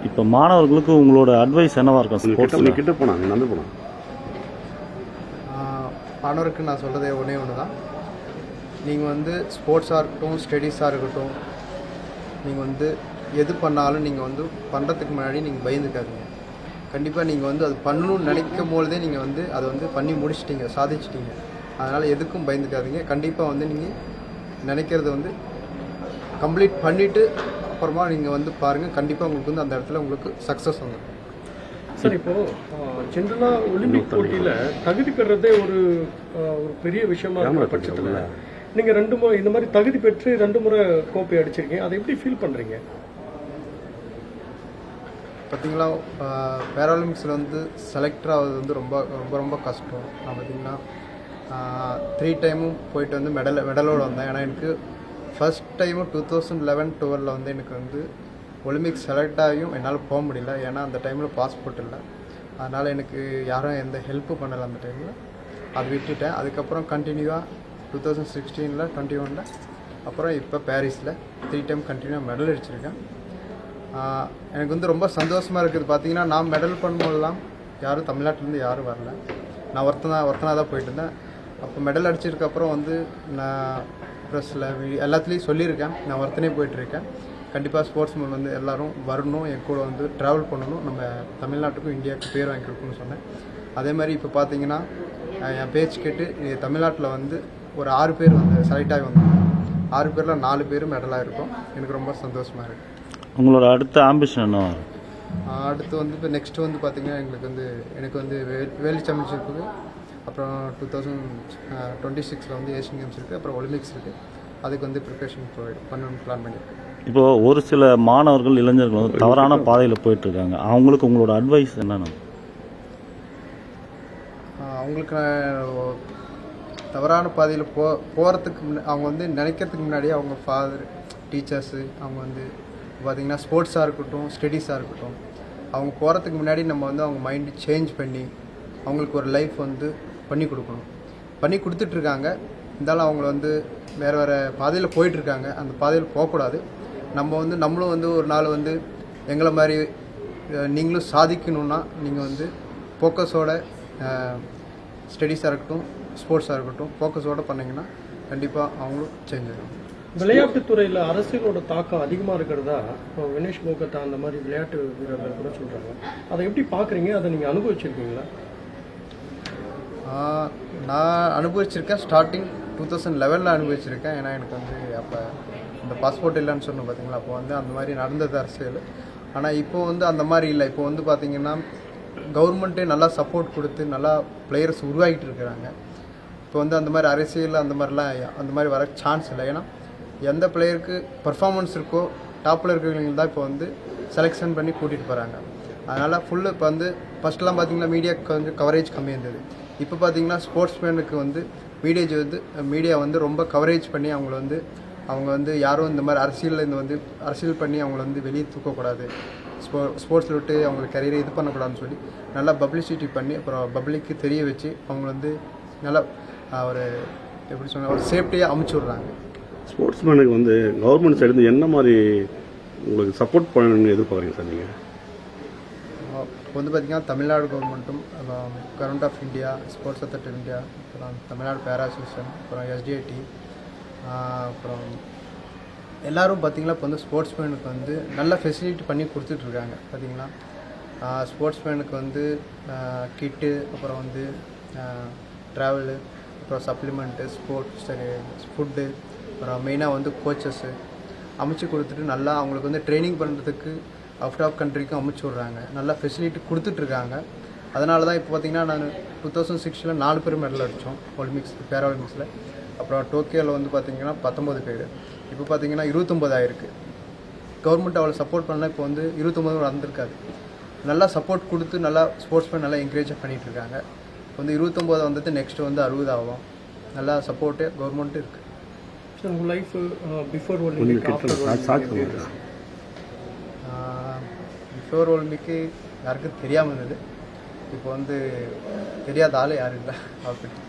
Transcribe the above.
இப்போ மாணவர்களுக்கு உங்களோட அட்வைஸ் என்னவா இருக்கும்? ஸ்போர்ட்ஸ் கிட்ட போனாங்க நடந்து போனாங்க. மாணவருக்கு நான் சொல்கிறதே ஒன்று தான். நீங்கள் வந்து ஸ்போர்ட்ஸாக இருக்கட்டும், ஸ்டடீஸாக இருக்கட்டும், நீங்கள் வந்து எது பண்ணாலும் நீங்கள் வந்து பண்ணுறதுக்கு முன்னாடி நீங்கள் பயந்துக்காதீங்க. கண்டிப்பாக நீங்கள் வந்து அது பண்ணணும்னு நினைக்கும் பொழுதே நீங்கள் வந்து அதை வந்து பண்ணி முடிச்சிட்டிங்க, சாதிச்சிட்டிங்க. அதனால் எதுக்கும் பயந்துக்காதீங்க. கண்டிப்பாக வந்து நீங்கள் நினைக்கிறத வந்து கம்ப்ளீட் பண்ணிவிட்டு அப்புறமா நீங்கள் வந்து பாருங்கள். கண்டிப்பாக உங்களுக்கு வந்து அந்த இடத்துல உங்களுக்கு சக்ஸஸ் வந்துடும். சார், இப்போது ஜென்ரலாக ஒலிம்பிக் போட்டியில் தகுதி பெறதே ஒரு பெரிய விஷயமா இருக்கிற பட்சத்தில் நீங்கள் 2 முறை இந்த மாதிரி தகுதி பெற்று 2 முறை கோப்பை அடிச்சிருக்கீங்க. அதை எப்படி ஃபீல் பண்ணுறீங்க? பார்த்திங்களா, பேராலிம்பிக்ஸில் வந்து செலக்டர் ஆகிறது வந்து ரொம்ப ரொம்ப ரொம்ப கஷ்டம். நான் பார்த்திங்கன்னா 3 டைமும் போயிட்டு வந்து மெடலோடு வந்தேன். ஏன்னா எனக்கு ஃபஸ்ட் டைமு 2011-12 வந்து எனக்கு வந்து ஒலிம்பிக்ஸ் செலக்ட் ஆகியும் என்னால் போக முடியல. ஏன்னா அந்த டைமில் பாஸ்போர்ட் இல்லை. அதனால் எனக்கு யாரும் எந்த ஹெல்ப்பும் பண்ணலை அந்த டைமில். அது விட்டுட்டேன். அதுக்கப்புறம் கண்டினியூவாக 2016, 21 அப்புறம் இப்போ பாரிஸில் 3 டைம் கண்டினியூவாக மெடல் அடிச்சிருக்கேன். எனக்கு வந்து ரொம்ப சந்தோஷமாக இருக்குது. பார்த்திங்கன்னா நான் மெடல் பண்ணும்போதெல்லாம் யாரும் தமிழ்நாட்டிலேருந்து யாரும் வரல. நான் ஒருத்தனாக தான் போயிட்டு இருந்தேன். அப்போ மெடல் அடிச்சதுக்கப்புறம் வந்து நான் ப்ரெஸ்ஸில் எல்லாத்துலேயும் சொல்லியிருக்கேன், நான் ஒருத்தனே போயிட்டுருக்கேன். கண்டிப்பாக ஸ்போர்ட்ஸ்மேன் வந்து எல்லோரும் வரணும், என் கூட வந்து ட்ராவல் பண்ணணும், நம்ம தமிழ்நாட்டுக்கும் இந்தியாவுக்கு பேர் வாங்கி கொடுக்கணும்னு சொன்னேன். அதே மாதிரி இப்போ பார்த்தீங்கன்னா என் பேச்சு கேட்டு தமிழ்நாட்டில் வந்து ஒரு 6 பேர் வந்து செலக்ட் ஆகி வந்தாங்க. 6 பேரில் 4 பேர் மெடலாக இருக்கும். எனக்கு ரொம்ப சந்தோஷமாக இருக்குது. உங்களோட அடுத்த ஆம்பிஷன் என்ன? அடுத்து வந்து இப்போ நெக்ஸ்ட்டு வந்து பார்த்திங்கன்னா எனக்கு வந்து வேர்ல்டு சாம்பியன்ஷிப்புக்கு, அப்புறம் 2026 வந்து ஏஷியன் கேம்ஸ் இருக்குது, அப்புறம் ஒலிம்பிக்ஸ் இருக்குது. அதுக்கு வந்து ப்ரிப்ரேஷன் பண்ணணும்னு பிளான் பண்ணியிருக்கேன். இப்போது ஒரு சில மாணவர்கள், இளைஞர்கள் வந்து தவறான பாதையில் போயிட்டுருக்காங்க. அவங்களுக்கு உங்களோட அட்வைஸ் என்னென்ன? அவங்களுக்கு தவறான பாதையில் போகிறதுக்கு அவங்க வந்து நினைக்கிறதுக்கு முன்னாடியே அவங்க ஃபாதர், டீச்சர்ஸு, அவங்க வந்து பார்த்திங்கன்னா ஸ்போர்ட்ஸாக இருக்கட்டும், ஸ்டடீஸாக இருக்கட்டும், அவங்க போகிறதுக்கு முன்னாடி நம்ம வந்து அவங்க மைண்டு சேஞ்ச் பண்ணி அவங்களுக்கு ஒரு லைஃப் வந்து பண்ணி கொடுக்கணும். பண்ணி கொடுத்துட்ருக்காங்க. இருந்தாலும் அவங்கள வந்து வேறு பாதையில் போயிட்டுருக்காங்க. அந்த பாதையில் போகக்கூடாது. நம்மளும் வந்து ஒரு நாள் வந்து எங்களை மாதிரி நீங்களும் சாதிக்கணுன்னா நீங்கள் வந்து ஃபோக்கஸோட ஸ்டடீஸாக இருக்கட்டும், ஸ்போர்ட்ஸாக இருக்கட்டும், ஃபோக்கஸோடு பண்ணிங்கன்னா கண்டிப்பாக அவங்களும் சேஞ்ச் ஆகும். விளையாட்டுத்துறையில் அரசியலோட தாக்கம் அதிகமாக இருக்கிறதா இப்போ வினேஷ் போகத்தா அந்த மாதிரி விளையாட்டு வீரர்கள் கூட சொல்கிறாங்க. அதை எப்படி பார்க்குறீங்க? அதை நீங்கள் அனுபவிச்சிருக்கீங்களா? நான் அனுபவிச்சிருக்கேன். ஸ்டார்டிங் 2011 அனுபவிச்சிருக்கேன். ஏன்னா எனக்கு வந்து அப்போ இந்த பாஸ்போர்ட் இல்லைன்னு சொன்னோம் பார்த்தீங்களா, அப்போ வந்து அந்த மாதிரி நடந்தது அரசியல். ஆனால் இப்போ வந்து அந்த மாதிரி இல்லை. இப்போ வந்து பார்த்திங்கன்னா கவர்மெண்ட்டே நல்லா சப்போர்ட் கொடுத்து நல்லா பிளேயர்ஸ் உருவாகிட்டு இருக்கிறாங்க. இப்போ வந்து அந்த மாதிரி அரசியல் அந்த மாதிரி வர சான்ஸ் இல்லை. ஏன்னா எந்த பிளேயருக்கு பர்ஃபார்மன்ஸ் இருக்கோ டாப்பில் இருக்கிறவங்க தான் இப்போ வந்து செலெக்ஷன் பண்ணி கூட்டிகிட்டு போகிறாங்க. அதனால் ஃபுல்லு இப்போ வந்து ஃபஸ்ட்லாம் பார்த்திங்கன்னா மீடியாவுக்கு வந்து கவரேஜ் கம்மியாக இருந்தது. இப்போ பார்த்திங்கன்னா ஸ்போர்ட்ஸ்மேனுக்கு வந்து மீடியா வந்து ரொம்ப கவரேஜ் பண்ணி அவங்க வந்து யாரும் இந்த மாதிரி அரசியல் பண்ணி அவங்கள வந்து வெளியே தூக்கக்கூடாது, ஸ்போர்ட்ஸில் விட்டு அவங்களுக்கு கரியரை இது பண்ணக்கூடாதுன்னு சொல்லி நல்லா பப்ளிசிட்டி பண்ணி அப்புறம் பப்ளிக்கு தெரிய வச்சு அவங்க வந்து நல்லா ஒரு எப்படி சொன்னால் ஒரு சேஃப்டியாக அமுச்சு விட்றாங்க. ஸ்போர்ட்ஸ்மேனுக்கு வந்து கவர்மெண்ட் சைடு என்ன மாதிரி உங்களுக்கு சப்போர்ட் பண்ணணும்னு எதிர்பார்க்குறீங்க சார் நீங்கள்? இப்போ வந்து பார்த்திங்கன்னா தமிழ்நாடு கவர்மெண்ட்டும், government of India, sports authority of India, அப்புறம் தமிழ்நாடு பேரா அசோசியேஷன், அப்புறம் SDIT, அப்புறம் எல்லோரும் பார்த்திங்கன்னா இப்போ வந்து ஸ்போர்ட்ஸ்மேனுக்கு வந்து நல்ல ஃபெசிலிட்டி பண்ணி கொடுத்துட்ருக்காங்க. பார்த்திங்கன்னா ஸ்போர்ட்ஸ்மேனுக்கு வந்து கிட்டு, அப்புறம் வந்து ட்ராவலு, அப்புறம் சப்ளிமெண்ட்டு, ஸ்போர்ட்ஸ் ஃபுட்டு, அப்புறம் மெயினாக வந்து கோச்சஸ்ஸு அமைச்சு கொடுத்துட்டு நல்லா அவங்களுக்கு வந்து ட்ரைனிங் பண்ணுறதுக்கு அவுட் ஆஃப் கண்ட்ரிக்கும் அமைச்சு விட்றாங்க. நல்லா ஃபெசிலிட்டி கொடுத்துட்ருக்காங்க. அதனால தான் இப்போ பார்த்திங்கன்னா நான் 2006 4 பேர் மெடல் அடித்தோம் பேரா ஒலிம்பிக்ஸில். அப்புறம் டோக்கியோவில் வந்து பார்த்திங்கன்னா 19 பேர். இப்போ பார்த்திங்கன்னா 29 ஆயிருக்கு. கவர்மெண்ட் அவ்வளோ சப்போர்ட் பண்ணால் இப்போ வந்து 29 வந்திருக்காது. நல்லா சப்போர்ட் கொடுத்து நல்லா ஸ்போர்ட்ஸ்மேன் நல்லா என்கரேஜாக பண்ணிகிட்ருக்காங்க. இப்போ வந்து 29 வந்துட்டு நெக்ஸ்ட்டு வந்து 60 ஆகும். நல்லா சப்போர்ட்டு கவர்மெண்ட்டு இருக்குது. சார், உங்கள் லைஃப் பிஃபோர் ஒலிம்பிக், பிஃபோர் ஒலிம்பிக்கு யாருக்கும் தெரியாமல் இருந்தது. இப்போ வந்து தெரியாத ஆள் யாரும் இல்லை. அவர்கிட்ட